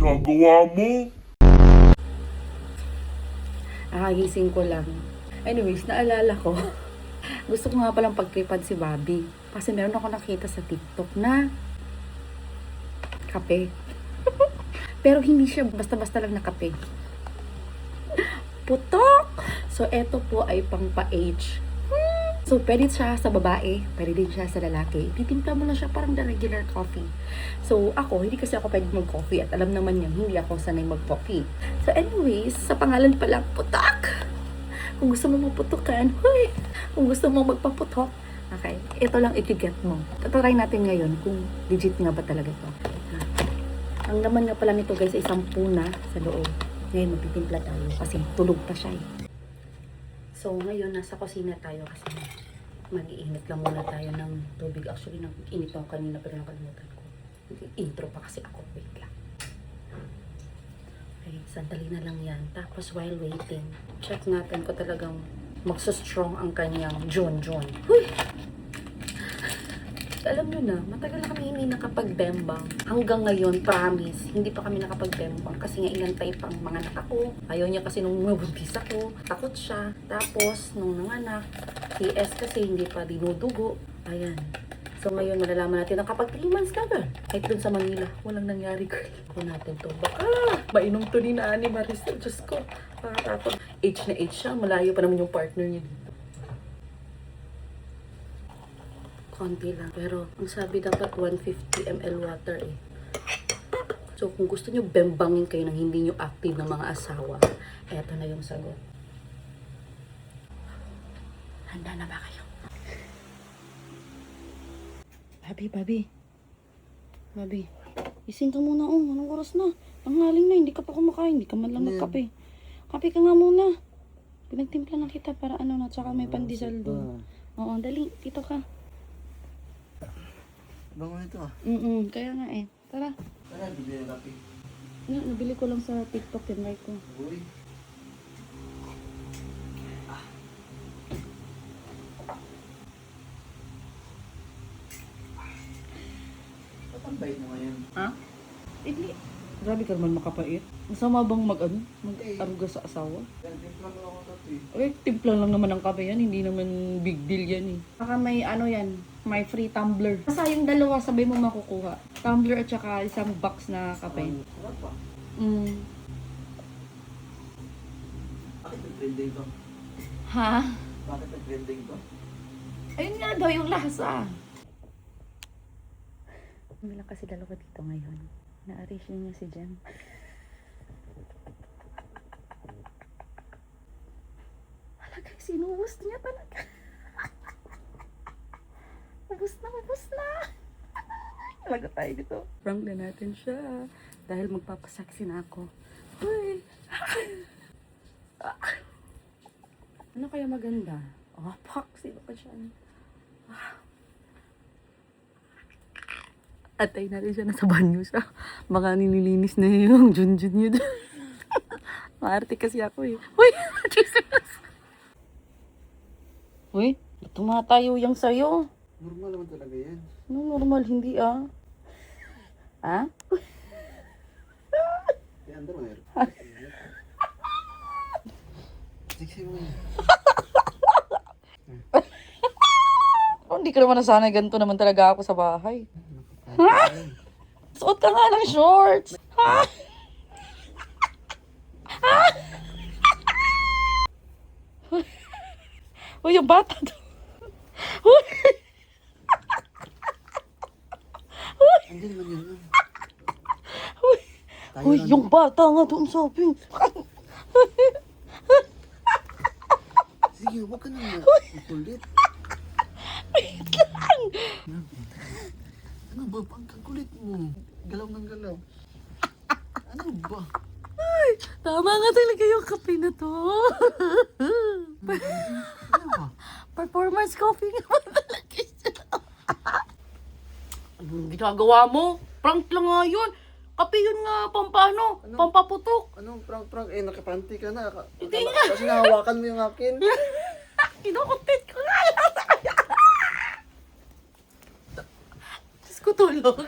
ginagawa mo? Gising ko lang. Anyways, naalala ko. Gusto ko nga palang pagtripad si Bobby. Kasi meron ako nakita sa TikTok na kape. Pero hindi siya basta-basta lang na kape. Putok! So, eto po ay pang pa-age. So, pwede siya sa babae, pwede din siya sa lalaki. Titimpla mo lang siya parang the regular coffee. So, ako, hindi kasi ako pwede mag-coffee at alam naman niya, hindi ako sanay mag-coffee. So, anyways, sa pangalan pa lang, putok! Kung gusto mo maputukan, huy! Kung gusto mo magpaputok, okay, ito lang itiget mo. Tatry natin ngayon kung legit nga ba talaga ito. Ang laman nga pala nito guys ay 10 na sa loob. Ngayon magtitimpla tayo kasi tulog pa siya eh. So ngayon nasa kusina tayo kasi mag-iinit lang muna tayo ng tubig. Actually nag-init ako kanina pero nakalimutan ko. Intro pa kasi ako. Wait lang. Okay, sandali na lang yan. Tapos while waiting, check natin ko talagang magsa-strong ang kanyang John. Huy! Alam nyo na, matagal na kami hindi nakapagbembang. Hanggang ngayon, promise, hindi pa kami nakapagbembang. Kasi nga inantay pang mga anak ako. Ayaw niya kasi nung mabuntis ako. Takot siya. Tapos, nung nanganak, TS kasi hindi pa dinudugo. Ayan. So ngayon, malalaman natin na kapag 3 months ka girl. Kahit dun sa Manila, walang nangyari girl. Ako natin to. Baka, mainom to ni Nani Maricel. Diyos ko, takot. Age na age siya. Malayo pa naman yung partner niya dito. Konti lang. Pero, ang sabi dapat 150 ml water eh. So, kung gusto nyo bembangin kayo ng hindi nyo active ng mga asawa, eto na yung sagot. Handa na ba kayo? Babi. Ising ka muna oh. Anong oras na? Tanghaling na. Hindi ka pa kumakain. Hindi ka man lang magkape. Kape ka nga muna. Pinagtimpla na kita para ano na. Tsaka may pandesal doon. Oo, dali. Dito ka. Bango nito ah. Kaya nga eh. Tara. Tara, bibili ng kape. Nabili ko lang sa TikTok yung like ko. Uy. Ba't ang bait mo ngayon? Ha? Hindi. Grabe ka naman makapait. Masama bang mag-aruga sa asawa? Timpla mo ako kape. Okay, timpla lang naman ang kape yan. Hindi naman big deal yan eh. Saka may ano yan, may free tumbler. Basta yung dalawa sabay mo makukuha. Tumbler at saka isang box na kape. Sarap pa. Bakit nag-trending to? Ha? Bakit nag-trending to? Ayun nga daw yung lasa. Kami lang kasi dalawa dito ngayon. Na-arrange niya si Jem. Hala guys, inubos niya talaga. Ubus na. Talaga tayo dito. Prank na natin siya. Dahil magpapasaksi na ako. Uy! Ano kaya maganda? Oh, fuck! Sino pa siya? Atay natin siya, nasa banyo siya. Baka nililinis na yung junjun niya doon. Maarte kasi ako eh. Uy! Jesus! Uy! Tumatayo yung sayo. Normal naman talaga yan. No, normal, hindi ah. Ha? Kaya ando mo meron. Sexy mo yan. Oh, hindi ka naman nasanay, ganito naman talaga ako sa bahay. Ha? Suot ka nga ng shorts. Ha? Ha? Uy, yung bata to. Uy! Andyan naman yun. Uy, yung bata nga doon sabi. Sige, huwag ka na makulit. Wait lang. Ano ba? Pagkakulit mo. Galaw ng galaw. Ano ba? Ay, tama nga talaga yung kape na to. Ano ba? Performance coffee nga ba talaga siya? Anong ginagawa mo? Prank lang nga yun. Kape yun nga, pampano, pampaputok. Anong prank? Eh, nakapanty ka na. Hindi nga. Kasi nahawakan mo yung akin. Kinukuntit ko nga lang sa kanya. Diyos ko tulong.